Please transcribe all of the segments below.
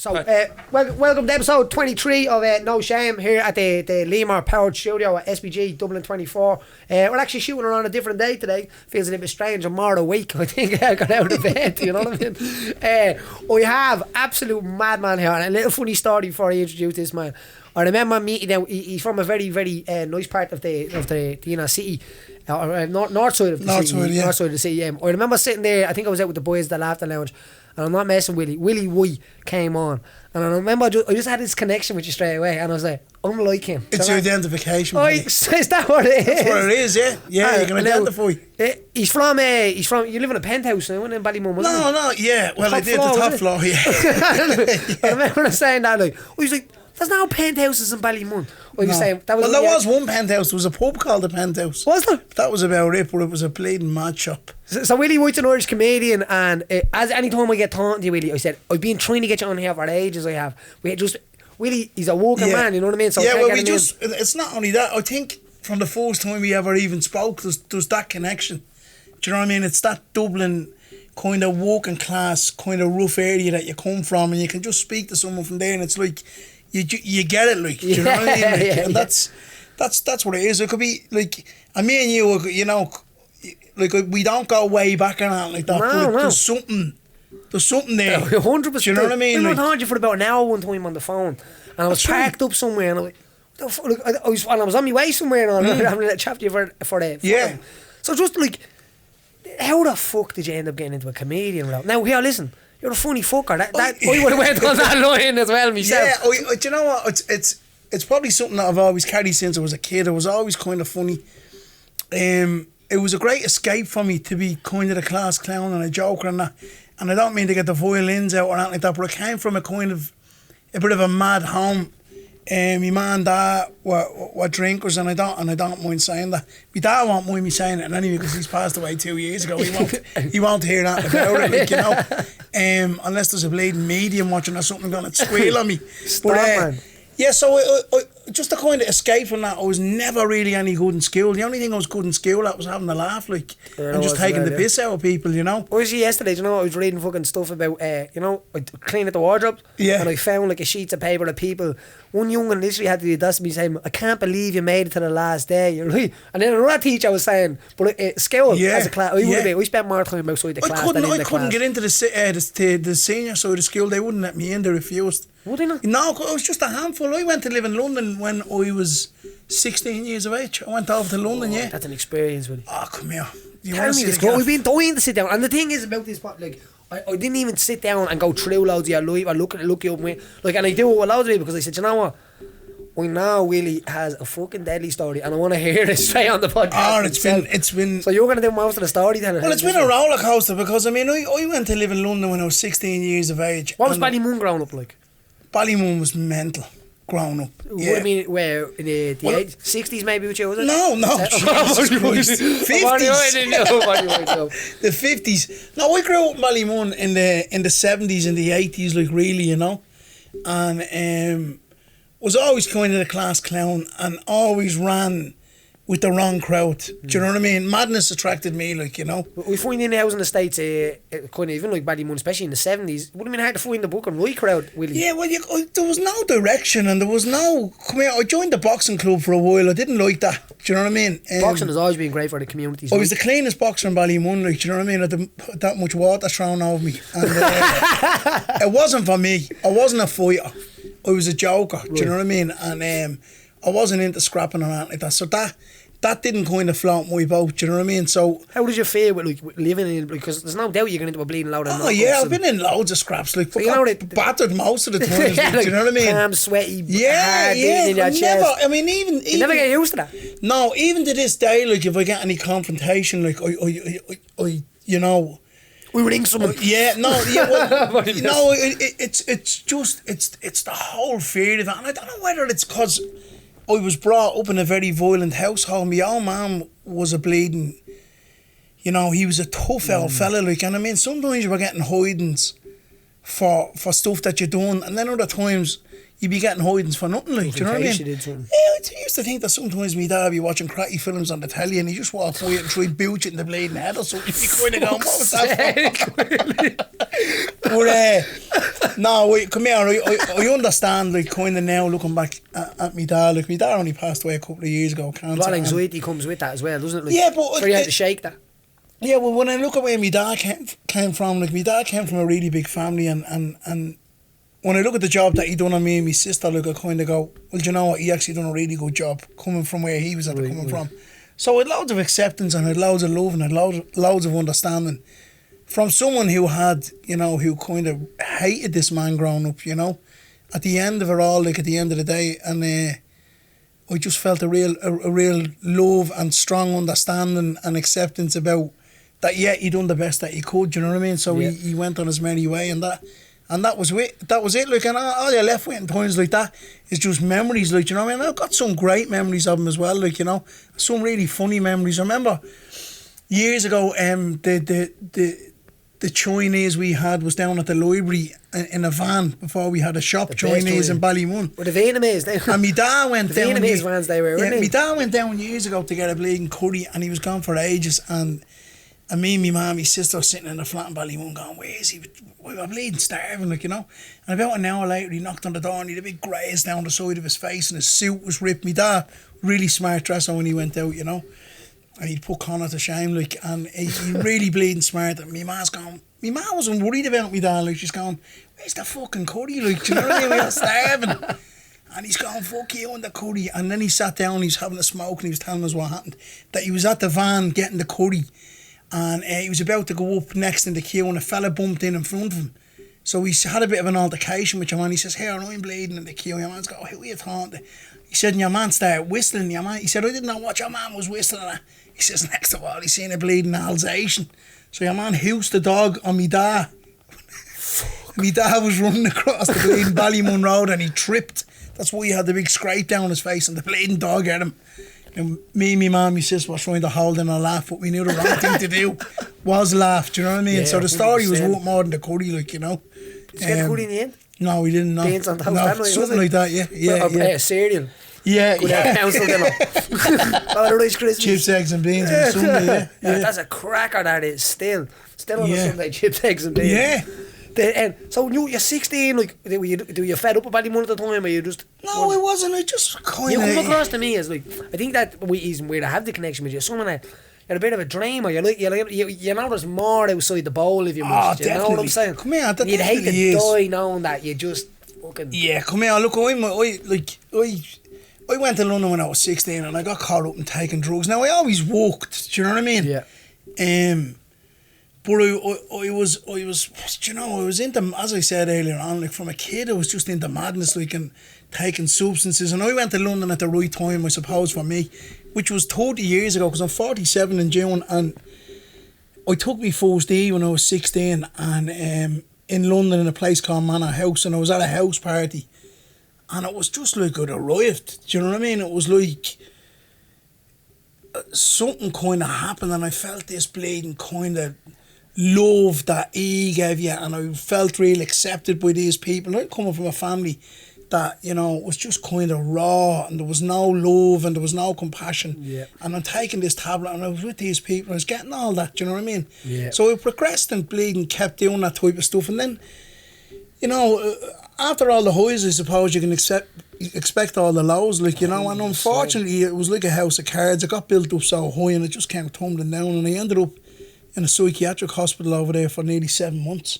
So, welcome to episode 23 of No Shame here at the Limor powered studio at SBG Dublin 24. We're actually shooting on a different day today. Feels a little bit strange. I'm more awake. I think I got out of bed, you know what I mean? We have absolute madman here, and a little funny story before I introduce this man. I remember meeting him. He's from a very, very nice part of the city. North side of the city. Yeah. North side of the city. I remember sitting there. I think I was out with the boys at the Laughter Lounge. And I'm not messing with Willie White came on, and I remember I just had this connection with you straight away, and I was like, I'm like him. It's your identification. Is that what it is? That's what it is, yeah. Yeah, you can identify. He's from you live in a penthouse now in Ballymun, wasn't he? No, yeah. Well, I did the top floor, yeah. I remember saying that, like, he's like, there's no penthouses in Ballymun. Well, no. saying, there was one penthouse. There was a pub called the Penthouse. Was there? That was about it, but it was a bleeding mad shop. So Willie White's an Irish comedian, and as any time I get talking to you, Willie, I said, I've been trying to get you on here for ages. I have. Willie, he's a walking man, you know what I mean? So yeah, well, it's not only that. I think from the first time we ever even spoke, there's that connection. Do you know what I mean? It's that Dublin kind of working class, kind of rough area that you come from, and you can just speak to someone from there, and it's like, you get it, like, do you know what I mean? Like, and that's what it is. It could be like, and me and you know, like, we don't go way back on that like that. No. There's something there. 100%. Do you know what I mean? I talked to you for about an hour one time on the phone, and I was parked up somewhere, and I was like, I was on my way somewhere, and I was having a chat to you for yeah. So just like, how the fuck did you end up getting into a comedian route? Now here, listen. You're a funny fucker. I would have went on that line as well myself. Yeah, do you know what? It's probably something that I've always carried since I was a kid. I was always kind of funny. It was a great escape for me to be kind of the class clown and a joker and that. And I don't mean to get the violins out or anything like that, but I came from a bit of a mad home. My mum and dad were drinkers, and I don't mind saying that. My dad won't mind me saying it anyway, because he's passed away 2 years ago. He won't hear that about it, like, you know. Unless there's a bleeding medium watching or something going to squeal on me. Man. Yeah, so I just to kind of escape from that, I was never really any good in school. The only thing I was good in school at was having a laugh, like, and just taking the piss out of people, you know. I was yesterday, you know, I was reading fucking stuff about, you know, I cleaned at the wardrobe, and I found like a sheet of paper of people. One young one literally had to do this to me saying, I can't believe you made it to the last day. You're right. And then another teacher was saying, but school as a class, we spent more time outside the class than in the class. I couldn't get into the senior side of school. They wouldn't let me in. They refused. Would they not? No, it was just a handful. I went to live in London when I was 16 years of age. I went over to London, yeah. That's an experience, Willie. Oh, come here. Tell me this, we've been dying to sit down. And the thing is about this, like, I didn't even sit down and go through loads of your life or look you up with. Like, and I do it with loads of people because I said, you know what? I know Willie has a fucking deadly story, and I want to hear it straight on the podcast. Oh, it's been. So you're going to do most of the story then? Well, it's been a roller coaster because I mean, I went to live in London when I was 16 years of age. What was Ballymun growing up like? Ballymun was mental. Growing up, yeah. What do you mean, where in the 60s maybe with you, was it? No, Jesus Christ. 50s. The 50s. No, I grew up in Ballymun in the 70s and the 80s, like, really, you know, and was always kind of the class clown and always ran with the wrong crowd. Do you know what I mean? Madness attracted me, like, you know. We find in the house in the States, kind of even like Ballymun, especially in the 70s, it would have been hard to find the book and right crowd, Willie. Yeah, well, there was no direction and there was no... Come here, I joined the boxing club for a while. I didn't like that. Do you know what I mean? Boxing has always been great for the communities. I was the cleanest boxer in Ballymun, like, do you know what I mean? I didn't put that much water thrown over me. And it wasn't for me. I wasn't a fighter. I was a joker, do you know what I mean? And I wasn't into scrapping or anything like that. So that didn't kind of float my boat, do you know what I mean? So how did you feel with like living in, because there's no doubt you're going into a bleeding load of knockoffs. Oh yeah, I've been in loads of scraps, like, you know, battered most of the time. Yeah, like, do you know what I mean? Calm, sweaty, hard in your chest. I mean, even you never get used to that. No, even to this day, like, if I get any confrontation, like, I you know, we ring someone. It's just the whole fear of it, and I don't know whether it's because I was brought up in a very violent household. My old man was a bleeding, you know, he was a tough old fella, like, and I mean, sometimes you were getting hidings for stuff that you're doing, and then other times you'd be getting hidings for nothing, like, do you know what I mean? I used to think that sometimes my dad would be watching cracky films on the telly and he just walk away and try boot it in the bleeding head or something. You kind of go, what was that for? But No, come here. I understand, like, kind of now looking back at my dad. Like, my dad only passed away a couple of years ago. Cancer. A lot of anxiety comes with that as well, doesn't it? Like, Yeah, but for you to shake that. Yeah, well, when I look at where my dad came from, like, my dad came from a really big family, and when I look at the job that he done on me and my sister, like, I kind of go, well, do you know what? He actually done a really good job coming from where he was coming from. So I had loads of acceptance and I had loads of love and I had loads of understanding from someone who had, you know, who kind of hated this man growing up, you know, at the end of it all, like, at the end of the day, and I just felt a real love and strong understanding and acceptance about that. Yeah, he done the best that he could, you know what I mean? So he went on his merry way, and that was it. That was it. Like, and all you're left with in times like that is just memories. Like, you know what I mean? I've got some great memories of him as well. Like, you know, some really funny memories. I remember years ago, the Chinese we had was down at the library in a van before we had a shop, the Chinese in Ballymun. Were the Vietnamese? And my dad went the down. Vietnamese vans they were, weren't my dad went down years ago to get a bleeding curry, and he was gone for ages. And me, my mum, my sister were sitting in the flat in Ballymun going, where is he? We were bleeding, starving, like, you know. And about an hour later, he knocked on the door and he had a big graze down the side of his face and his suit was ripped. My dad, really smart dresser when he went out, you know. And he'd put Connor to shame, like, and he really bleeding smart. And my ma's going, my ma wasn't worried about me, dad, like, she's going, where's the fucking curry, like, do you know what I mean? We were starving. And he's going, fuck you on the curry. And then he sat down, he was having a smoke and he was telling us what happened. That he was at the van getting the curry and he was about to go up next in the queue and a fella bumped in front of him. So he had a bit of an altercation with your man. He says, here, I'm bleeding in the queue. Your man's got, who are you talking to? He said, and your man started whistling. Your man, he said, I didn't know what your man was whistling at. He says, next of all, he's seen a bleeding Alsatian. So your man hoosed the dog on me dad. Me dad was running across the bleeding Ballymun Road and he tripped. That's why he had the big scrape down his face and the bleeding dog at him. And me, my mum, my sister was trying to hold in a laugh, but we knew the wrong thing to do was laugh, do you know what I mean? Yeah, so the story 100%. Was worth more than the curry, like, you know. Did you get the curry in the end? No, we didn't know. Beans on toast, no, something like that, yeah. Cereal. Yeah, good council dinner. Oh, Rice Krispies. Chips, eggs and beans on Sunday, yeah. That's a cracker, that is, still on a Sunday, chips, eggs and beans. Yeah. So you're 16, like, were you fed up about Ballymun at the time, or you just... No, it wasn't, I just kind of... You come across to me as, like, I think that reason where I have the connection with you, someone that, you're a bit of a dreamer, you know there's more outside the bowl if you must, you know what I'm saying? Come here, that you'd hate to die knowing that you just fucking... Yeah, come here, look, I went to London when I was 16 and I got caught up in taking drugs. Now, I always walked, do you know what I mean? Yeah. But I was, you know, I was into, as I said earlier on, like, from a kid, I was just into madness, like, and taking substances. And I went to London at the right time, I suppose, for me, which was 30 years ago, because I'm 47 in June, and I took my first day when I was 16, and in London in a place called Manor House, and I was at a house party, and it was just like I'd arrived, do you know what I mean? It was like something kind of happened, and I felt this bleeding kind of love that he gave you, and I felt really accepted by these people. I'm coming from a family that, you know, was just kind of raw, and there was no love and there was no compassion. Yeah. And I'm taking this tablet and I was with these people, I was getting all that, do you know what I mean? Yeah. So I progressed and bleeding, kept doing that type of stuff, and then, you know, after all the highs, I suppose you can expect all the lows, like, you know, and unfortunately it was like a house of cards. It got built up so high and it just came tumbling down, and I ended up in a psychiatric hospital over there for nearly 7 months.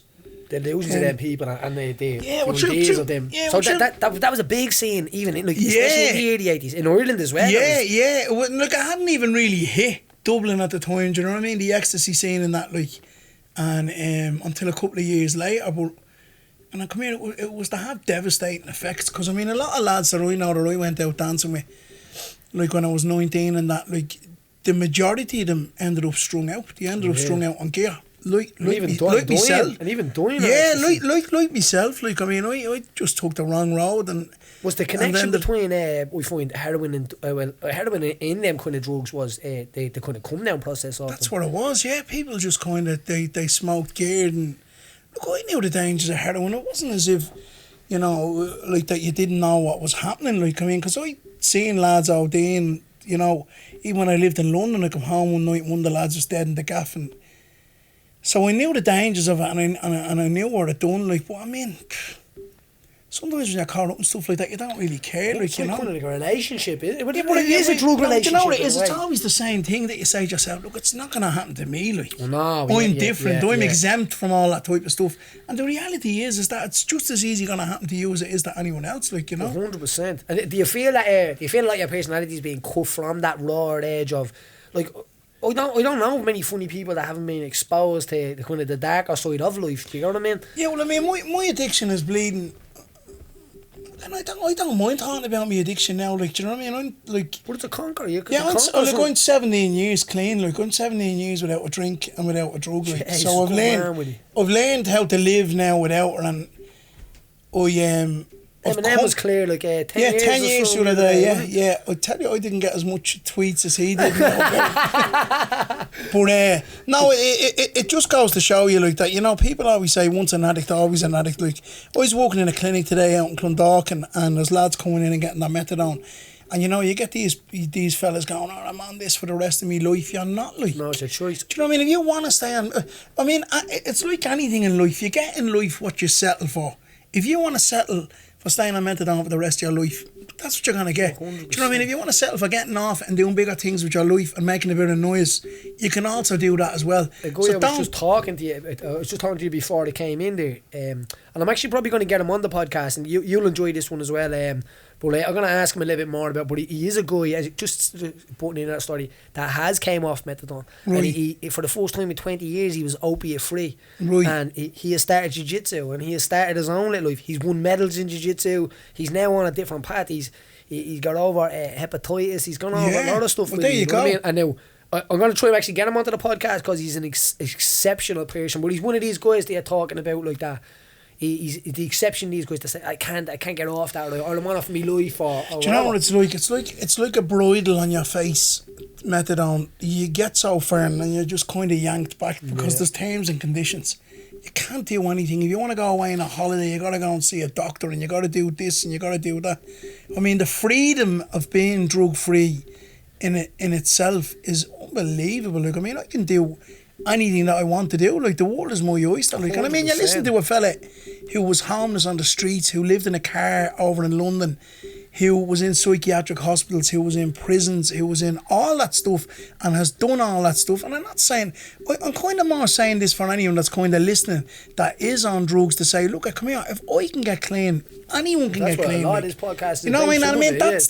They lose to them people, and they true. Of them. Yeah, so that was a big scene, even in, like, especially in the early 80s in Ireland as well. Yeah. Look, I hadn't even really hit Dublin at the time. Do you know what I mean? The ecstasy scene and that, like, and until a couple of years later. But and I come here, it was to have devastating effects, because I mean, a lot of lads that I know that I went out dancing with, like when I was 19 and that, like, the majority of them ended up strung out. They ended up strung out on gear. Like myself. And even dying. Yeah, like myself. Like, I mean, I just took the wrong road. And was the connection between we find heroin and heroin in them kind of drugs was the kind of come down process of that's them. what it was. Yeah, people just kind of they smoked gear, and look, I knew the dangers of heroin. It wasn't as if, you know, like, that you didn't know what was happening. Like, I mean, because I seen lads out there, and, you know, even when I lived in London, I come home one night and one of the lads was dead in the gaff, and So I knew the dangers of it, and I knew what it done. Like, but I mean, sometimes when you're caught up and stuff like that, you don't really care. Like, it's you know, kind of like a relationship. It is a drug relationship. You know what it is? in a It's way. always the same thing that you say to yourself. Look, it's not going to happen to me. Like, No, I'm different. I'm exempt from all that type of stuff. And the reality is that it's just as easy going to happen to you as it is to anyone else. Like, you know, 100%. And do you feel that? Do you feel like your personality is being cut from that raw edge of, like? I don't know many funny people that haven't been exposed to the kind of the darker side of life. Do you know what I mean? Yeah, well, I mean, my addiction is bleeding, and I don't mind talking about my addiction now. Like, do you know what I mean? I'm like, But it's a conquer. You I'm going 17 years clean. Like, I'm 17 years without a drink and without a drug. Like, Jeez, so I've learned how to live now without it, and Eminem was clear, like 10 years. 10 years or the other day, yeah. I tell you, I didn't get as much tweets as he did. But no, it just goes to show you, like, that, you know, people always say once an addict, always an addict. Like, I was walking in a clinic today out in Clondalkin, and there's lads coming in and getting their methadone. And, you know, you get these fellas going, oh, I'm on this for the rest of my life. You're not, like. No, it's a choice. Do you know what I mean? If you want to stay on... I mean, it's like anything in life. You get in life what you settle for. If you want to settle for staying on methadone for the rest of your life, that's what you're going to get. 100%. Do you know what I mean? If you want to settle for getting off and doing bigger things with your life and making a bit of noise, you can also do that as well. I was just talking to you before they came in there, and I'm actually probably going to get him on the podcast, and you'll enjoy this one as well. But I'm going to ask him a little bit more about. But he is a guy, just putting in that story, that has came off methadone, right. And he for the first time in 20 years he was opiate free, right. And he has started jiu-jitsu, and he has started his own little life. He's won medals in jiu-jitsu. He's now on a different path. He's got over hepatitis. He's gone over a lot of stuff. Well, there you go. What I mean? And now I'm going to try and actually get him onto the podcast because he's an exceptional person. But he's one of these guys that you're talking about like that. He's the exception. These guys to say I can't get off that, or I'm on off my life. Or do you know what it's like? It's like a bridle on your face. Methadone. You get so firm and you're just kind of yanked back because there's terms and conditions. You can't do anything. If you want to go away on a holiday, you got to go and see a doctor, and you got to do this and you got to do that. I mean, the freedom of being drug free in itself is unbelievable. Like, I mean, I can do anything that I want to do. Like, the world is my oyster. Like, and I mean, you listen to a fella who was homeless on the streets, who lived in a car over in London, who was in psychiatric hospitals, who was in prisons, who was in all that stuff and has done all that stuff. And I'm not saying, I'm kind of more saying this for anyone that's kind of listening that is on drugs, to say, look, come here, if I can get clean, anyone can get clean. A lot of this podcast is, you know what I mean? That's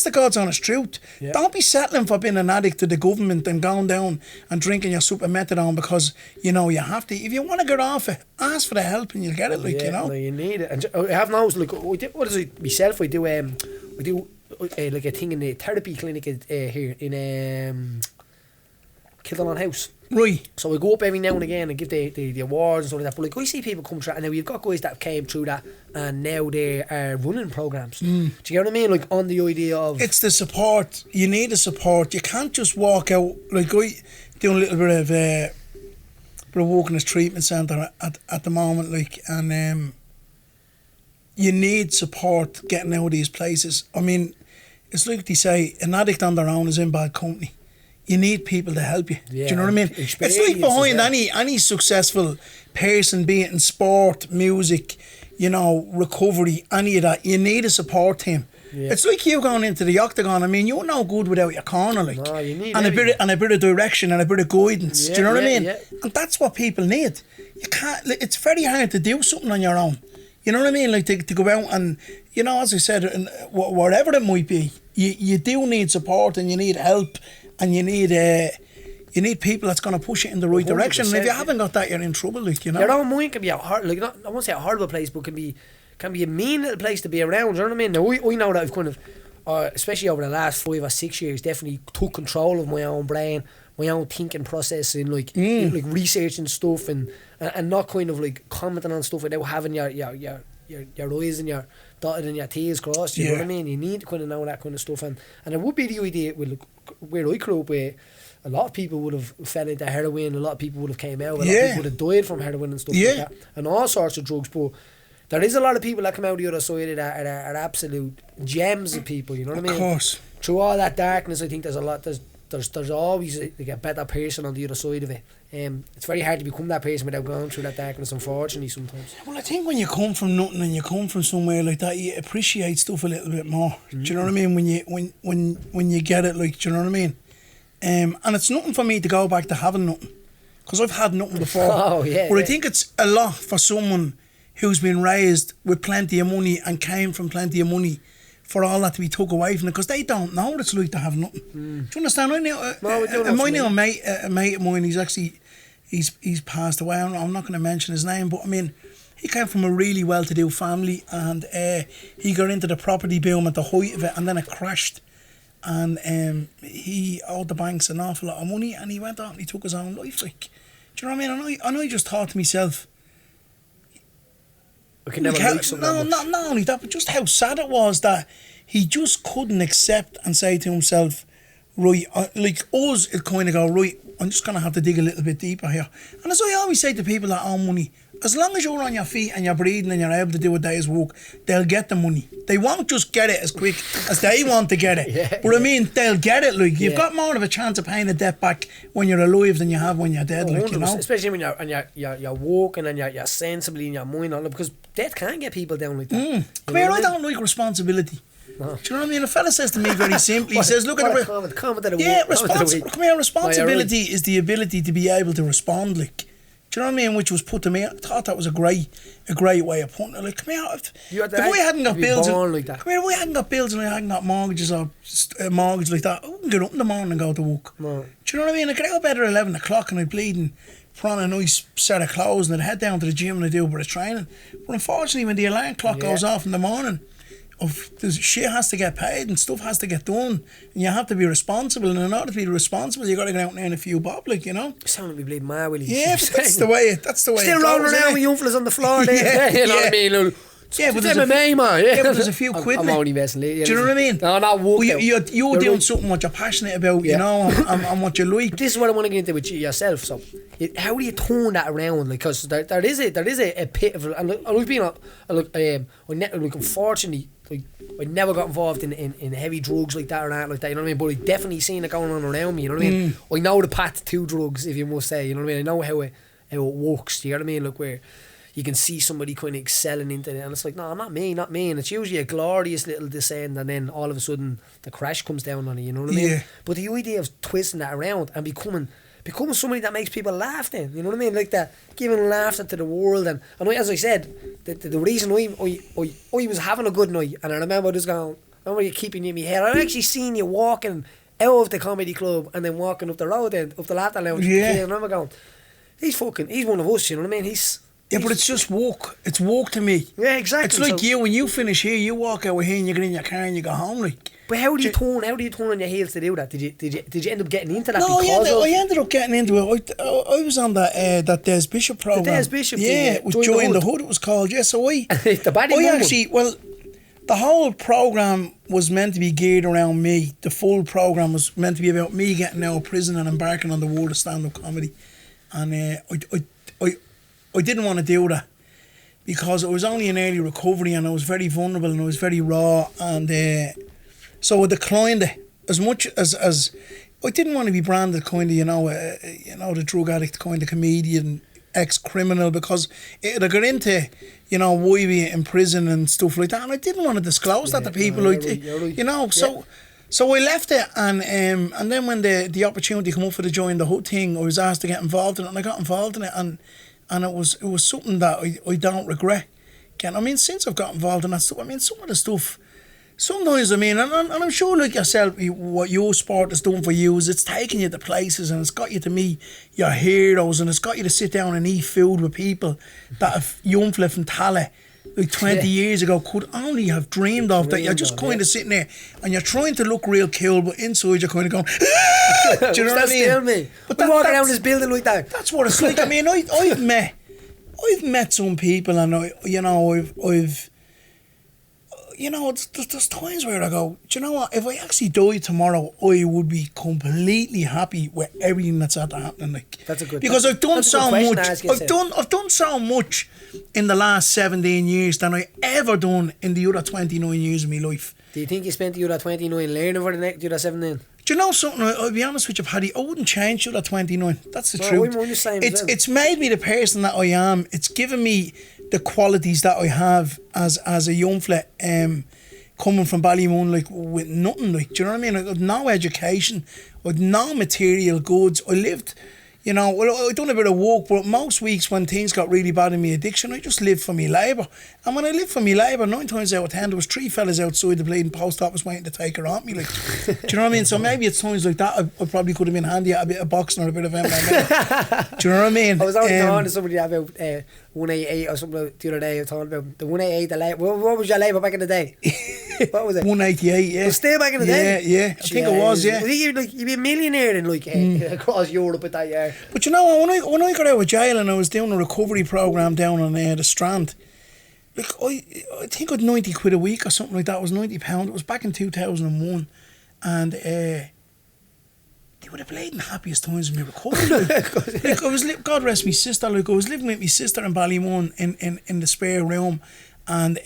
the God's honest truth. Yeah. Don't be settling for being an addict to the government and going down and drinking your super methadone because, you know, you have to. If you want to get off it, ask for the help and you'll get it, like, you know. No, you need it. And I have noticed, like, what is it myself? We do like a thing in the therapy clinic here in Kildalon House. Right. So we go up every now and again and give the awards and stuff like that. But like, I see people come through, and now you've got guys that came through that and now they are running programs. Do you get what I mean? Like, on the idea of, it's the support. You need the support. You can't just walk out. Like, I do a little bit of work in this treatment centre at the moment, like, and you need support getting out of these places. I mean, it's like they say, an addict on their own is in bad company. You need people to help you. Yeah, do you know what I mean? It's like behind any successful person, be it in sport, music, you know, recovery, any of that, you need a support team. Yeah. It's like you going into the octagon. I mean, you're no good without your corner, like, no, you need and a bit of direction and a bit of guidance. Yeah, do you know what I mean? Yeah. And that's what people need. You can't. It's very hard to do something on your own. You know what I mean? Like, to go out and, you know, as I said, and whatever it might be, you do need support and you need help, and you need people that's going to push it in the right direction. And if you haven't got that, you're in trouble, like, you know. Your own mind can be a like, not, I won't say a horrible place, but can be a mean little place to be around. Do you know what I mean? Now, I know that I've kind of, especially over the last 5 or 6 years, definitely took control of my own brain, my own thinking process, and like researching stuff and not kind of like commenting on stuff without having your I's and your dotted and your T's crossed. You know what I mean? You need to kind of know that kind of stuff, and it would be the idea with where I grew up, where a lot of people would have fell into heroin, a lot of people would have came out, a lot of people would have died from heroin and stuff like that, and all sorts of drugs. But there is a lot of people that come out the other side of that are absolute gems of people. You know what I mean? Of course. Through all that darkness, I think there's there's always like a better person on the other side of it. It's very hard to become that person without going through that darkness, unfortunately, sometimes. Well, I think when you come from nothing and you come from somewhere like that, you appreciate stuff a little bit more. Do you know what I mean? When you get it, like, do you know what I mean? And it's nothing for me to go back to having nothing, because I've had nothing before. Oh, yeah. But yeah. I think it's a lot for someone who's been raised with plenty of money and came from plenty of money, for all that to be took away from them, because they don't know what it's like to have nothing. Do you understand? I know, a mate of mine, he's passed away. I'm not going to mention his name, but I mean, he came from a really well-to-do family, and he got into the property boom at the height of it, and then it crashed, and he owed the banks an awful lot of money, and he went out and he took his own life. Like, do you know what I mean? And I just thought to myself, We can never make something. not only that, but just how sad it was that he just couldn't accept and say to himself, right, like us, it kind of go, right, I'm just going to have to dig a little bit deeper here. And as I always say to people that own money, as long as you're on your feet and you're breathing and you're able to do a day's work, they'll get the money. They won't just get it as quick as they want to get it. But I mean, they'll get it. Like, you've got more of a chance of paying the debt back when you're alive than you have when you're dead. Like, you know? Especially when you're walking and you're sensibly in your mind, because death can get people down like that. Come here, I don't like responsibility. No. Do you know what I mean? A fella says to me very simply, he says, look at it. Come here, responsibility is the ability to be able to respond, like. Do you know what I mean? Which was put to me. I thought that was a great way of putting it. Like, come here, if we hadn't got bills, if we hadn't got bills and I hadn't got mortgages or mortgage like that, I wouldn't get up in the morning and go to work. No. Do you know what I mean? I get out of bed at 11 o'clock and I'd bleed and put on a nice set of clothes and I'd head down to the gym and I'd do a bit of training. But unfortunately, when the alarm clock goes off in the morning, shit has to get paid and stuff has to get done, and you have to be responsible, and in order to be responsible you got to get out and earn a few bob, like, you know. You sound like we bleed mad, Willie. Yeah, but that's the way still rolling around with young fellas on the floor there. You know what I mean? Yeah, but there's MMA, man. Yeah, but there's a few quid. I'm only messing. Do you know what I mean? No, not walk. You're doing something what you're passionate about, you know, and what you like. But this is what I want to get into with yourself. So, how do you turn that around? Like, because there is a pit of, and I've been unfortunately, like, I never got involved in heavy drugs like that or that like that. You know what I mean? But I definitely seen it going on around me. You know what I mean? I know the path to drugs, if you must say. You know what I mean? I know how it works. You know what I mean? Like, where you can see somebody kind of excelling into it, and it's like, no, not me. And it's usually a glorious little descent, and then all of a sudden the crash comes down on you. You know what I mean? Yeah. But the idea of twisting that around and becoming somebody that makes people laugh, then, you know what I mean, like that, giving laughter to the world. And as I said, the reason I was having a good night, and I remember just going, I remember you keeping you in my head. I actually seen you walking out of the comedy club and then walking up the road and up the laughter lounge. Yeah. And I remember going, he's one of us, you know what I mean? Yeah, but it's just walk. It's walk to me. Yeah, exactly. It's like you, when you finish here, you walk out here and you get in your car and you go home, like. But how do you turn on your heels to do that? Did you end up getting into that? No, I ended up getting into it. I was on that Des Bishop program. The Des Bishop, it was Join the Hood. It was called. Yeah, so the whole program was meant to be geared around me. The full program was meant to be about me getting out of prison and embarking on the world of stand-up comedy. And I didn't want to do that because it was only an early recovery and I was very vulnerable and I was very raw, and so I declined it as much as I didn't want to be branded kind of, the drug addict kind of comedian, ex-criminal, because it got into, why we in prison and stuff like that, and I didn't want to disclose that to people, So I left it, and then when the opportunity came up for the Join the Hood thing, I was asked to get involved in it, and I got involved in it, and it was something that I don't regret. I mean, since I've got involved in that stuff, I mean, some of the stuff, sometimes, I mean, and I'm sure like yourself, what your sport has done for you is it's taken you to places and it's got you to meet your heroes and it's got you to sit down and eat food with people that have young fella from Tala like 20 years ago could only have dreamed of, that you're just kind of sitting there and you're trying to look real cool, but inside you're kind of going, do you know what I mean? Still me. But we walk around this building like that. That's what it's like. I mean, I've met some people, and I've there's times where I go, do you know what? If I actually died tomorrow, I would be completely happy with everything that's happening. Like, that's a good. Because I've done so much. I've done so much in the last 17 years than I ever done in the other 29 years of my life. Do you think you spent the other 29 learning for the other 17? Do you know something? I'll be honest with you, Paddy. I wouldn't change till at 29. That's the No, truth. I'm the same as well. It's made me the person that I am. It's given me the qualities that I have as a young fella, coming from Ballymun, like, with nothing, like, do you know what I mean? I had no education, I had no material goods. I lived, you know, well, I done a bit of work, but most weeks when things got really bad in my addiction, I just lived for me labour. And when I lived for me labour, 9 times out of 10, there was 3 fellas outside the bleeding post office waiting to take her on me, like, do you know what I mean? So maybe at times like that, I probably could have been handy at a bit of boxing or a bit of MMA. Do you know what I mean? I was already talking to somebody about 188 or something the other day. I was talking about the 188, the labour. What was your labour back in the day? What was it? 188, yeah. It was still back in the day? Yeah. I think it was, yeah. You'd be a millionaire then, like, across Europe at that year. But you know, when I got out of jail and I was doing a recovery programme down on the Strand, like, I think I had 90 quid a week or something like that. It was £90. It was back in 2001. And they were the bleeding happiest times of my recovery. Like, I was, God rest my sister, like, I was living with my sister in Ballymun in the spare room, and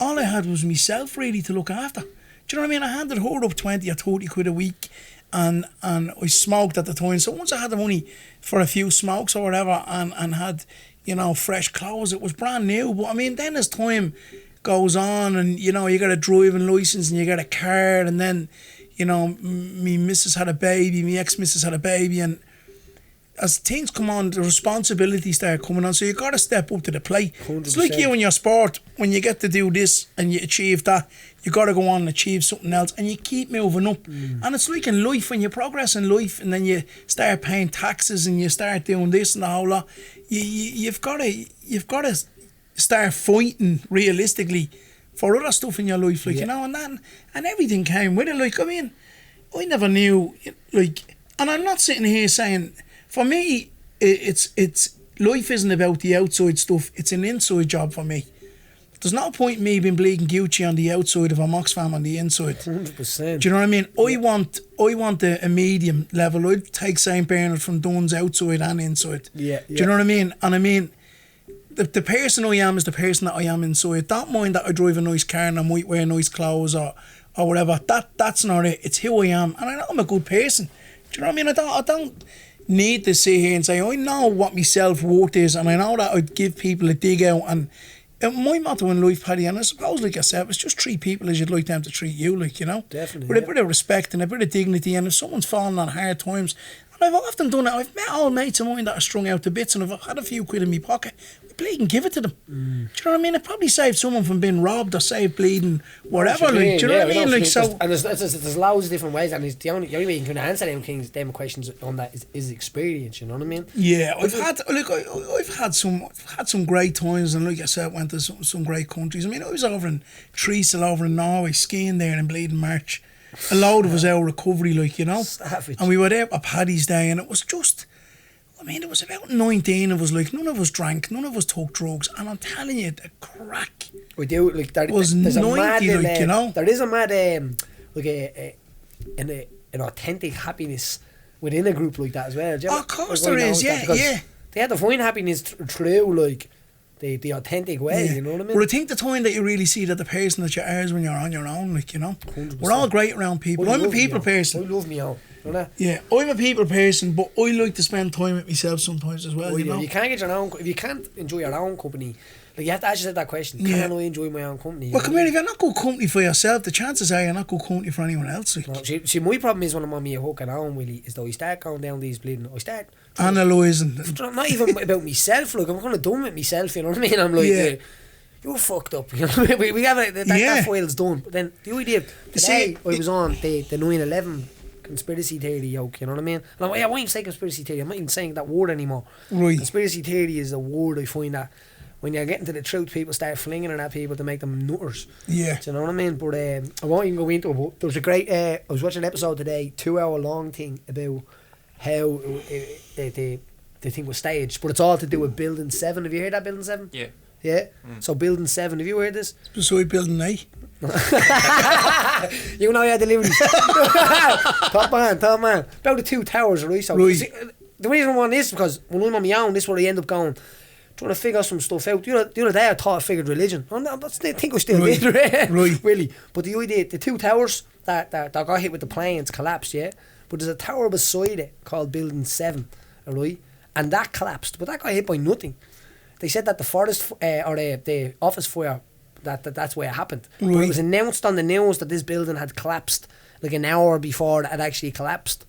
all I had was myself really to look after. Do you know what I mean? I handed her up 20 or 30 quid a week, and I smoked at the time. So once I had the money for a few smokes or whatever, and had, you know, fresh clothes, it was brand new. But I mean, then as time goes on, and, you know, you got a driving licence and you got a car, and then, you know, me missus had a baby, me ex-missus had a baby, and as things come on, the responsibilities start coming on, so you got to step up to the plate. 100%. It's like you in your sport, when you get to do this and you achieve that, you got to go on and achieve something else, and you keep moving up. And it's like in life, when you progress in life and then you start paying taxes and you start doing this and the whole lot, you've got to start fighting realistically for other stuff in your life, like, you know, and everything came with it. Like, I mean, I never knew, like, and I'm not sitting here saying, for me, it's life isn't about the outside stuff, it's an inside job for me. There's no point in me being bleeding Gucci on the outside of a Moxfam on the inside. 100%. Do you know what I mean? I want a medium level. I'd take St. Bernard from Dunn's outside and inside. Yeah. Do you know what I mean? And I mean, the person I am is the person that I am inside. Don't mind that I drive a nice car and I might wear nice clothes or whatever. That's not it. It's who I am. And I know I'm a good person. Do you know what I mean? I don't need to sit here and say, I know what my self-worth is, and I know that I'd give people a dig out. And my motto in life, Paddy, and I suppose, like I said, it's just treat people as you'd like them to treat you, like, you know? Definitely. With a bit of respect and a bit of dignity. And if someone's fallen on hard times, and I've often done it, I've met old mates of mine that are strung out to bits, and if I've had a few quid in my pocket, I bleeding give it to them. Do you know what I mean? It probably saved someone from being robbed or saved bleeding whatever. Like, do you know what I mean? Like, so, and there's loads of different ways, and the only way you can answer them questions on that is experience. You know what I mean? Yeah, I've had some great times, and like I said, went to some great countries. I mean, I was over in Trestle, over in Norway, skiing there in bleeding March. A load of us out recovery, like, you know. Savage. And we were there at Paddy's Day, and it was just, I mean, there was about 19 of us, like, none of us drank, none of us took drugs, and I'm telling you, the crack. We do, like, there's 90, a mad, like, you know. There is a mad, like, an authentic happiness within a group like that as well. Oh, of course there is, yeah. They had to find happiness through, like, the authentic way, you know what I mean? Well, I think the time that you really see that the person that you are is when you're on your own, like, you know. 100%. We're all great around people. I'm a people person. I love me own. You know? Yeah, I'm a people person, but I like to spend time with myself sometimes as well, you know. You can't get your own, if you can't enjoy your own company, like, you have to ask yourself that question, can I enjoy my own company? Well, come here, if you're not good company for yourself, the chances are you're not good company for anyone else. Like. No, see, my problem is when I'm on me hook and on, Willie, is though I start going down these bleeding, I start analysing. Not even about myself, like, I'm kind of done with myself, you know what I mean? I'm like, you're fucked up, you know what I mean? We have that file's done. But then the idea, today I was on the 9/11 conspiracy theory yoke, you know what I mean? And I won't even say conspiracy theory, I'm not even saying that word anymore. Right. Conspiracy theory is a word I find that when you're getting to the truth, people start flinging it at people to make them nutters. Yeah. Do you know what I mean? But I won't even go into it, but there was a great, I was watching an episode today, 2-hour long thing about how the thing was staged, but it's all to do with Building 7. Have you heard that, Building 7? Yeah. Yeah? So Building 7, have you heard this? Beside Building 8. You know your deliveries. Top man. About the 2 towers, right? So the reason I want this is because when I'm on my own, this is where I end up going, trying to figure some stuff out. The other day I thought I figured religion. I think I still did, really. But the idea, the two towers that got hit with the planes collapsed, yeah. But there's a tower beside it called Building 7, right? And that collapsed, but that got hit by nothing. They said that the forest or the office fire, that's where it happened. Right. But it was announced on the news that this building had collapsed like an hour before it had actually collapsed.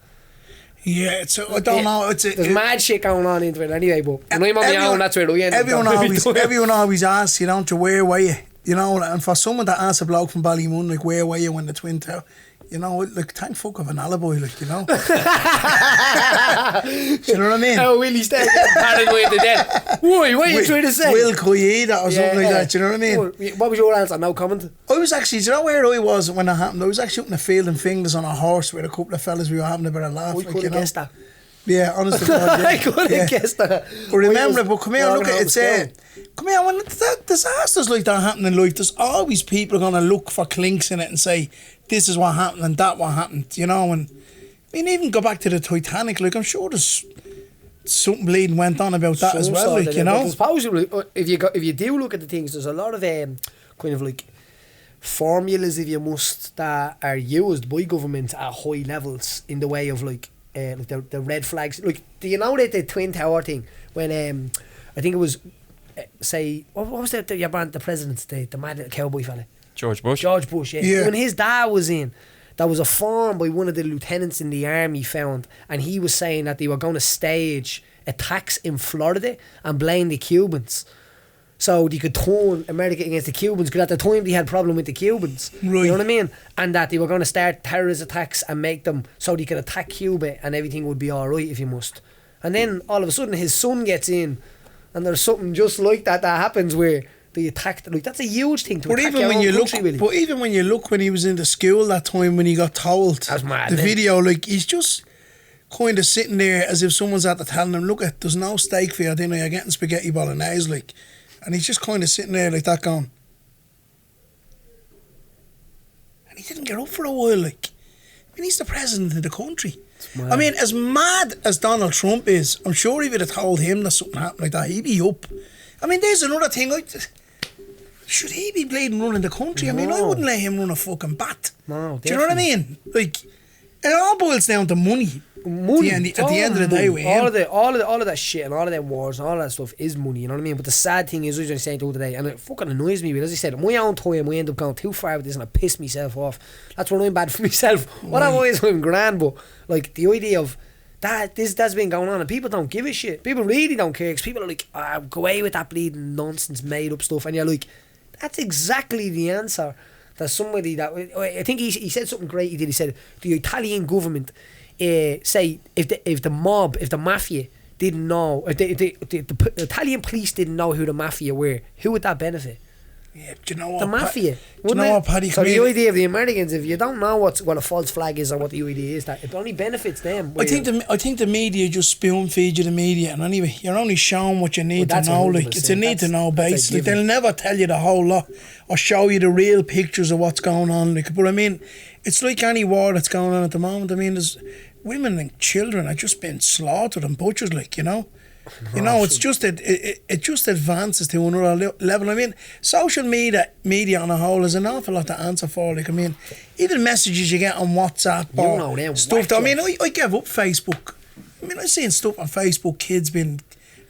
Yeah, I don't know. There's mad shit going on into it anyway, but when I'm on my own, that's where I end. Everyone always asks, you know, where were you? You know, and for someone that asks a bloke from Ballymun, like, where were you when the Twin Tower? You know, like, thank fuck of an alibi, like, you know. Do you know what I mean? Oh, Willie started paranoid to death. Why? What are you trying to say? Will Coyeda or something like that, do you know what I mean? What was your answer? No comment? I was actually, do you know where I was when it happened? I was actually up in the field in Finglas on a horse with a couple of fellas. We were having a bit of laugh. I could have guessed that. Yeah, honestly. I could have guessed that. But remember, come here, look at it. Come here, when disasters like that happen in life, there's always people going to look for clinks in it and say, this is what happened and that what happened, you know. And I mean, even go back to the Titanic, like, I'm sure there's something bleeding went on about that as well, like, you know. There's possibly, if you do look at the things, there's a lot of kind of like formulas, if you must, that are used by governments at high levels in the way of like the red flags. Like, do you know that the Twin Tower thing when I think it was say what was the president, the mad little cowboy fella, George Bush, yeah. When his dad was in, there was a form by one of the lieutenants in the army found, and he was saying that they were going to stage attacks in Florida and blame the Cubans, so they could turn America against the Cubans, because at the time they had a problem with the Cubans, right. You know what I mean? And that they were going to start terrorist attacks and make them so they could attack Cuba and everything would be alright if you must. And then all of a sudden his son gets in, and there's something just like that happens where they attacked. Like, that's a huge thing to attack your own country, really. But even when you look when he was in the school that time when he got told, that's mad, the video, like, he's just kind of sitting there as if someone's at the telling him, look, there's no steak for your dinner, you're getting spaghetti bolognese, like. And he's just kind of sitting there like that going. And he didn't get up for a while, like. I mean, he's the president of the country. I mean, as mad as Donald Trump is, I'm sure if you'd have told him that something happened like that, he'd be up. I mean, there's another thing, like, should he be bleeding running the country? No. I mean, I wouldn't let him run a fucking bat. No, do you know what I mean? Like, it all boils down to money. At the end of the day, with him. all of that shit and all of them wars and all of that stuff is money, you know what I mean? But the sad thing is, I was saying the other day, and it fucking annoys me, but as I said, my own time, I end up going too far with this and I piss myself off. That's when I'm bad for myself. What I'm always I'm grand, but like the idea of that's been going on and people don't give a shit. People really don't care, because people are like, go away with that bleeding nonsense made up stuff, and you're like, that's exactly the answer. That somebody that, I think he said something great, he said the Italian government, say if the mafia didn't know, if the Italian police didn't know who the mafia were, who would that benefit? Yeah, do you know what? The mafia. Do you know what, Paddy? So the idea of the Americans, if you don't know what a false flag is or what the idea is, that it only benefits them. I think the media just spoon feed you the media, and anyway, you're only shown what you need to know. Like, it's a need to know base. Like, they'll never tell you the whole lot or show you the real pictures of what's going on. Like, but I mean, it's like any war that's going on at the moment. I mean, there's women and children are just being slaughtered and butchered. Like, you know. You know, it's just it just advances to another level. I mean, social media on a whole is an awful lot to answer for. Like, I mean, even messages you get on WhatsApp or stuff. I mean, I gave up Facebook. I mean, I seen stuff on Facebook, kids being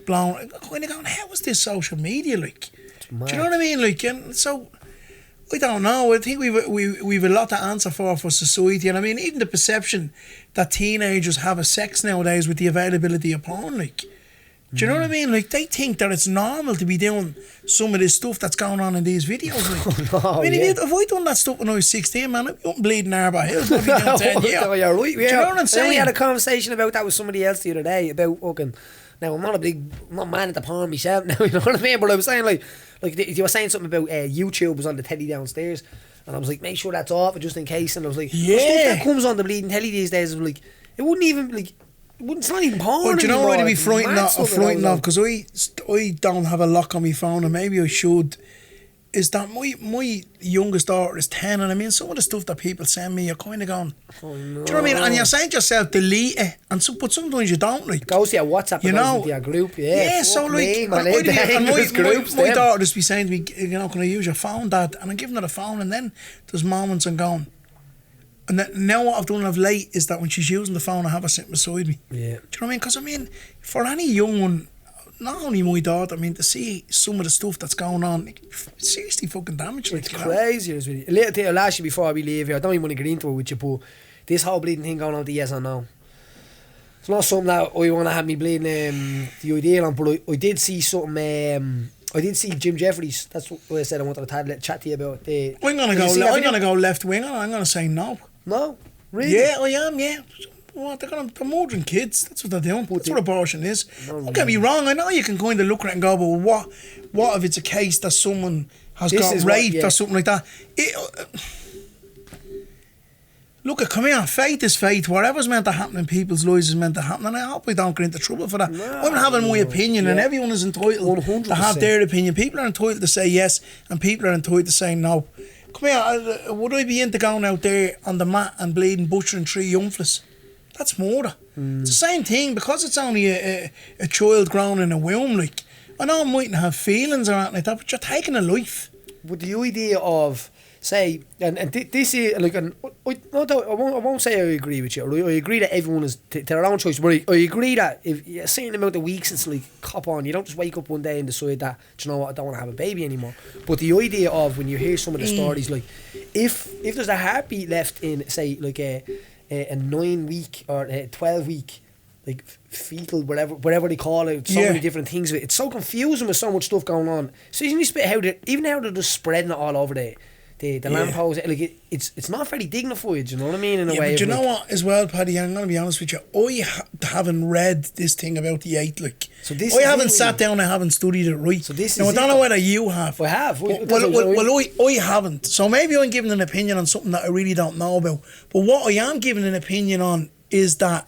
blown. I'm kind of going, how was this social media like? Do you know what I mean? Like, and so I don't know. I think we've a lot to answer for society, and I mean, even the perception that teenagers have of sex nowadays with the availability of porn, like. Do you know what I mean? Like, they think that it's normal to be doing some of this stuff that's going on in these videos. Like, I mean, if I done that stuff when I was 16, man, I'd be up bleeding Arbor Hills. I'd be doing 10 years. You're right, yeah. Do you know what I'm saying? We had a conversation about that with somebody else the other day about fucking. Now, I'm not man at the porn myself now, you know what I mean? But I was saying, like you were saying something about YouTube was on the telly downstairs, and I was like, make sure that's off just in case. And I was like, yeah, stuff that comes on the bleeding telly these days, I was like, it wouldn't even like. It's not even porn. But do you know what I'd be frightened of? Because Because I don't have a lock on my phone, and maybe I should. is that my youngest daughter is 10, and I mean, some of the stuff that people send me, you're kind of going, Oh, no. do you know what I mean? And you're saying to yourself, delete it, but sometimes you don't, like. Goes to your WhatsApp, You and know, goes into your group, yeah. so fuck like, me, and man, my them. daughter just be saying to me, you know, can I use your phone, Dad? And I'm giving her the phone, and then there's moments I'm going, and then, now what I've done of late is that when she's using the phone, I have her sitting beside me. Yeah. Do you know what I mean? Because I mean, for any young one, not only my daughter, I mean, to see some of the stuff that's going on, it's seriously fucking damaged. It's like, you know? crazy. It's really, a little thing last year before we leave here, I don't even want to get into it with you, but this whole bleeding thing going on with the yes or no. It's not something that I want to have me bleeding the idea on, but I did see something. I did see Jim Jeffries. That's what I said I wanted to chat to you about. I'm gonna go left winger. I'm gonna say no. No, really? Yeah, I am. Yeah. What, they're murdering kids. That's what they're doing. That's what abortion is. Don't get me wrong. I know you can kind of look at it and go, but what if it's a case that someone has got raped or something like that? Look, come here. Faith is faith. Whatever's meant to happen in people's lives is meant to happen, and I hope we don't get into trouble for that. I'm having my opinion, and everyone is entitled 100%. to have their opinion. People are entitled to say yes, and people are entitled to say no. Come here. Would I be into going out there on the mat and bleeding, butchering 3 young fellas? That's murder. It's the same thing, because it's only a child grown in a womb. Like, I know I mightn't have feelings or anything like that, but you're taking a life. But the idea of, say, and this is like, I won't say I agree with you. I agree that everyone is to their own choice. But I agree that if a certain amount of weeks, it's like, cop on. You don't just wake up one day and decide that, do you know what, I don't want to have a baby anymore. But the idea of, when you hear some of the stories, like, if there's a heartbeat left in, say, like a 9-week or a 12-week, like, fetal, whatever they call it, so many different things. It's so confusing with so much stuff going on. So you need to how they're just spreading it all over the lamppost. Like, it's not very dignified. You know what I mean? In a way. But you know what, as well, Paddy, I'm going to be honest with you. I haven't read this thing about the 8. Like, so this I haven't sat down. I haven't studied it right. So this now, is I don't know whether you have. I have. I haven't. So maybe I'm giving an opinion on something that I really don't know about. But what I am giving an opinion on is that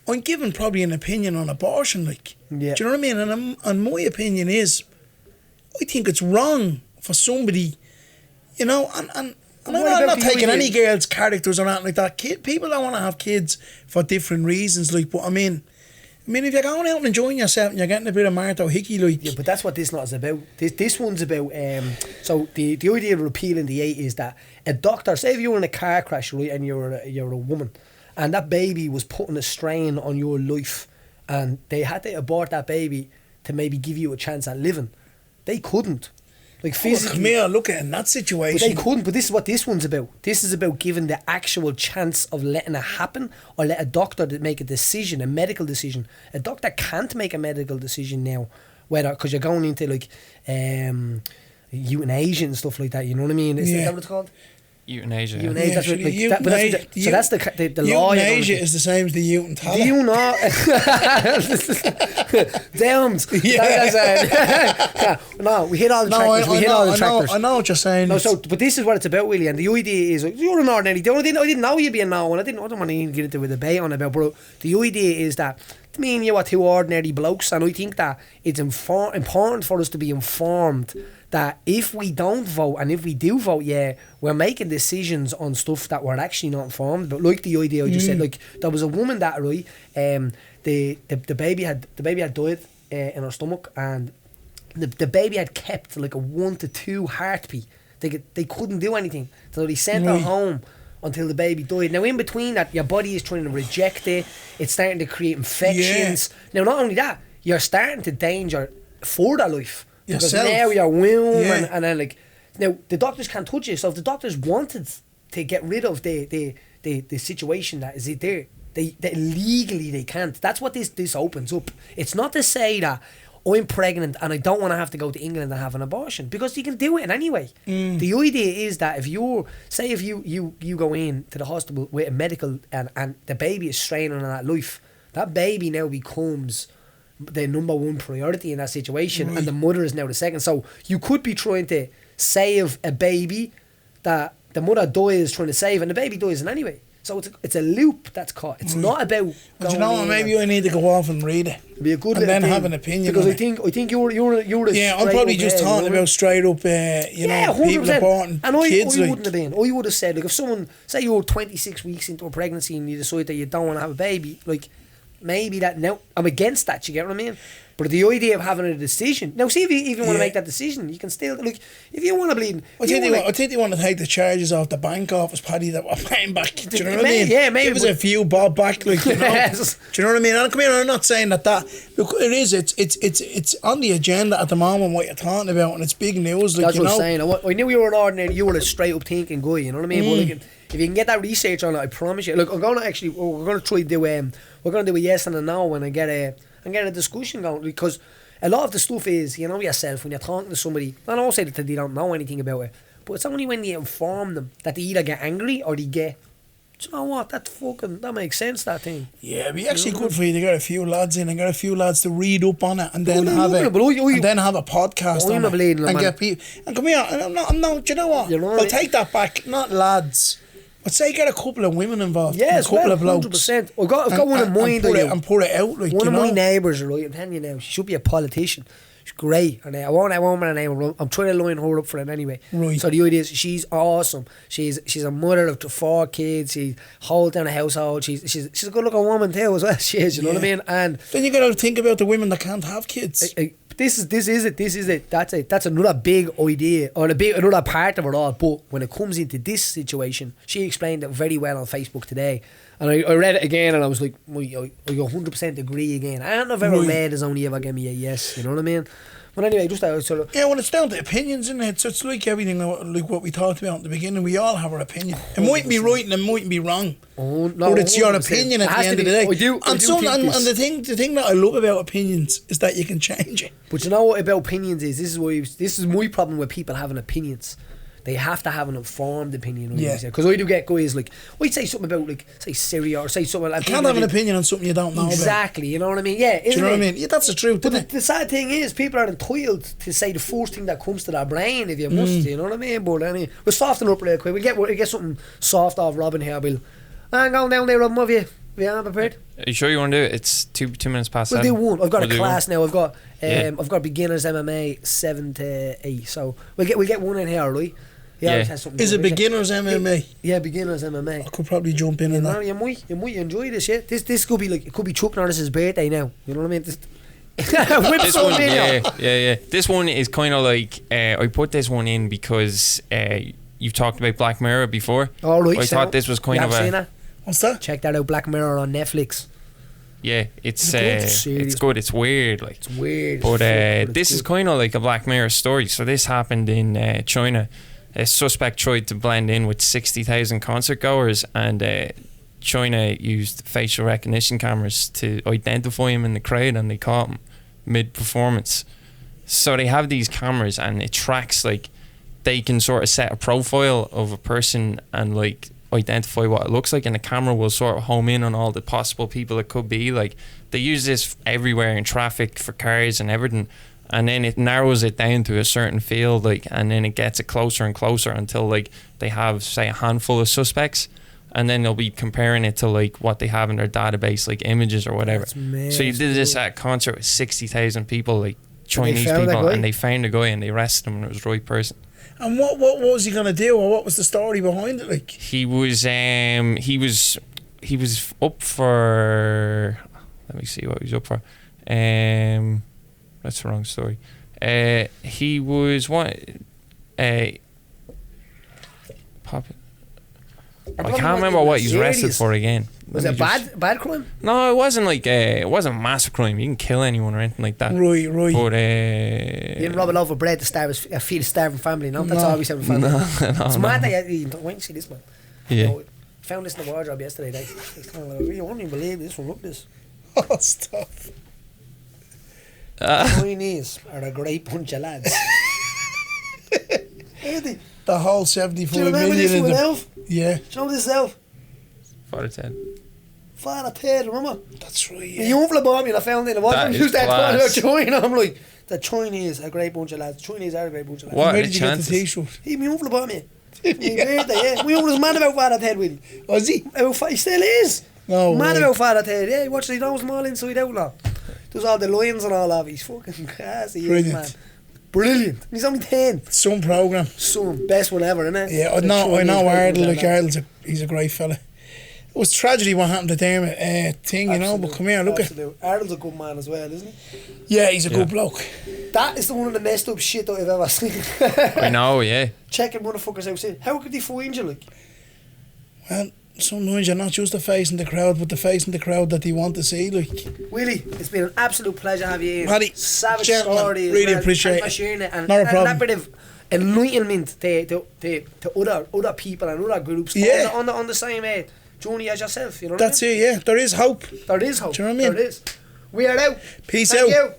I'm giving probably an opinion on abortion. Like, yeah. Do you know what I mean? And my opinion is, I think it's wrong for somebody, you know, and I'm not taking any girls' characters or anything like that. People don't want to have kids for different reasons, like, but I mean, if you're going out and enjoying yourself and you're getting a bit of Martha Hickey, like... Yeah, but that's what this lot is about. This one's about... so the idea of repealing the 8 is that a doctor... Say if you were in a car crash, right, and you're a woman, and that baby was putting a strain on your life, and they had to abort that baby to maybe give you a chance at living. They couldn't. Like, physically... Come here, look at in that situation. But they couldn't, but this is what this one's about. This is about giving the actual chance of letting it happen, or let a doctor make a decision, a medical decision. A doctor can't make a medical decision now, whether, because you're going into, like, euthanasia and stuff like that, you know what I mean? Is that what it's called? Euthanasia. Euthanasia. That's what, like, so that's the law. Euthanasia is the same as the euthanasia. Do you not? Downs. Yeah. No, we hit all the tractors. I know what you're saying. No, but this is what it's about, Willie. And the idea is, like, you're an ordinary. I didn't know you'd be a no, and I don't want to even get into a debate on it about. But the idea is that me and you are 2 ordinary blokes, and I think that it's important for us to be informed that if we don't vote, and if we do vote, we're making decisions on stuff that we're actually not informed about. Like the idea I just said, like, there was a woman that, right, the baby had died in her stomach, and the baby had kept like a 1 to 2 heartbeat. They couldn't do anything, so they sent her home until the baby died. Now, in between that, your body is trying to reject it. It's starting to create infections. Now, not only that, you're starting to danger further life. Because now your womb and then, like, now the doctors can't touch it. So if the doctors wanted to get rid of the situation that is there, they legally they can't. That's what this opens up. It's not to say that I'm pregnant and I don't want to have to go to England and have an abortion, because you can do it anyway. The idea is that if you go in to the hospital with a medical and the baby is straining on that life, that baby now becomes the number 1 priority in that situation, and the mother is now the second. So you could be trying to save a baby that the mother dies trying to save, and the baby dies in anyway. So it's a loop that's caught. It's not about. But you know what? Maybe I need to go off and read it. It'd be a good and then thing, have an opinion. Because on I think you're a yeah, I'm probably just talking about straight up, you know, 100%. people aborting and kids. I Like. wouldn't have been. I would have said, like, if someone say you're 26 weeks into a pregnancy and you decide that you don't want to have a baby, like, maybe that. Now I'm against that. You get what I mean? But the idea of having a decision. Now, see if you even want to make that decision, you can still, like, if you want to bleed. I think they want to take the charges off the bank office, Paddy, that we're paying back. Do you know what I mean? Yeah, maybe. Give us a few bob back, like, you know. Yes. Do you know what I mean? And come here, I'm not saying that. Look, it is. It's on the agenda at the moment what you're talking about, and it's big news. Like, that's you what know. I'm saying. I knew you were an ordinary. You were a straight up thinking guy. You know what I mean? But, like, if you can get that research on it, I promise you. Look, we're going to try to do we're going to do a yes and a no and get a discussion going, because a lot of the stuff is, you know yourself, when you're talking to somebody, and I'll say that they don't know anything about it, but it's only when you inform them that they either get angry or they get, do you know what, that makes sense, that thing. Yeah, it'd be actually good for you to get a few lads in and get a few lads to read up on it and then have a podcast on it and get people. And come here, do you know what? I'll take that back, not lads. I'd say get a couple of women involved. Yeah, a couple of blokes. 100%. I've got one in mind. And put it out. Like, one of my neighbours, right, I'm telling you now, she should be a politician. She's great. And I won't her name. I'm trying to line her up for it anyway. Right. So the idea is she's awesome. She's a mother of 4 kids. She holds down a household. She's a good looking woman too as well. She is, you know what I mean? And then you got to think about the women that can't have kids. This is it. That's another big idea, or another part of it all. But when it comes into this situation, she explained it very well on Facebook today, and I read it again, and I was like, I 100% agree again. I don't know if ever read has only ever given me a yes. You know what I mean? But anyway, just sort of. Yeah, well, it's down to opinions, isn't it? So it's like everything, like what we talked about at the beginning. We all have our opinion. It mightn't be right and it mightn't be wrong. Oh, no, but it's your opinion at the end of the day. And the thing that I love about opinions is that you can change it. But you know what about opinions is? This is my problem with people having opinions. They have to have an informed opinion. Yeah. Because I do get guys like, I'd say something about, like, say Syria, or say something like. You can't have an opinion on something you don't know exactly, you know what I mean? Yeah. Do you know what I mean? Yeah, that's the truth. But the sad thing is, people are entitled to say the first thing that comes to their brain if you must. You know what I mean? But anyway, we'll soften up real quick. We'll get something soft off Robin here. I'm going down there, Robin. Have you prepared? Are you sure you want to do it? It's two minutes past. We'll 7. do one. I've got a class now. I've got Yeah. I've got beginners MMA 7 to 8. So we'll get one in here, right? Yeah. Is it beginners MMA? Yeah, beginners MMA. I could probably jump in and that. You might enjoy this. Yeah, this could be like, it could be Chuck Norris's birthday now. You know what I mean? This one, yeah. This one is kind of like I put this one in because you've talked about Black Mirror before. Oh, right. I thought this was kind of a. What's that? Check that out, Black Mirror on Netflix. Yeah, it's good. It's weird, like. It's weird. But this is kind of like a Black Mirror story. So this happened in China. A suspect tried to blend in with 60,000 concert goers, and China used facial recognition cameras to identify him in the crowd, and they caught him mid-performance. So they have these cameras, and it tracks, like, they can sort of set a profile of a person and, like, identify what it looks like, and the camera will sort of home in on all the possible people it could be. Like, they use this everywhere in traffic for cars and everything, and then it narrows it down to a certain field, like, and then it gets it closer and closer until, like, they have, say, a handful of suspects, and then they'll be comparing it to, like, what they have in their database, like images or whatever. So you did this at a concert with 60,000 people, like Chinese people, and they found a guy and they arrested him, and it was the right person. And what was he gonna do, or what was the story behind it? Like, he was up for. Let me see what he was up for. That's the wrong story. He was what? I can't remember what he was arrested for again. Was it bad crime? No, it wasn't like it wasn't a massive crime. You didn't kill anyone or anything like that. Right. But you didn't rob a loaf of bread to feed a starving family. No, that's all we said. Family. It's mad that you wait and see this one. Yeah. I found this in the wardrobe yesterday. You won't even believe this one. Look at this. Oh, stop. Chinese are a great bunch of lads. The whole 75 million. Do you remember this one, Elf? Yeah. Do you know this, Elf? Father Ted. Father Ted, remember? That's right, yeah. You unflip bought me and I found it. I wasn't used that talking about China. I'm like, the Chinese are a great bunch of lads. Chinese are a great bunch of lads. What Where did you get the t-shirt? He me unflip bought me. Yeah. We was mad about Father Ted, Willie. Was he? He still is. No mad way. about Father Ted. Yeah, he watches, he knows them all inside out, lad. Does all the lines and all that. He's fucking classy. He is, Brilliant. man. Brilliant. He's only 10. Some programme. Some best one ever, isn't it? Yeah, I know Ardle. Like Ardle's he's a great fella. It was tragedy what happened to Dermot thing, you know, but come here, look at. Ardle's a good man as well, isn't he? Yeah, he's a good bloke. That is the one of the messed up shit that I've ever seen. I know, yeah. Checking motherfuckers out saying, how could they find you, like? Well, sometimes you're not just the face in the crowd, but the face in the crowd that they want to see, like. Willie, it's been an absolute pleasure to have you here. Paddy, savage gentlemen, story as really well. appreciate Thanks for sharing it. And Not a problem. that bit of enlightenment to other people and other groups on the same journey as yourself, you know what I mean? That's it, yeah. There is hope. There is hope. Do you know what I mean? There is. We are out. Peace Thank out. you.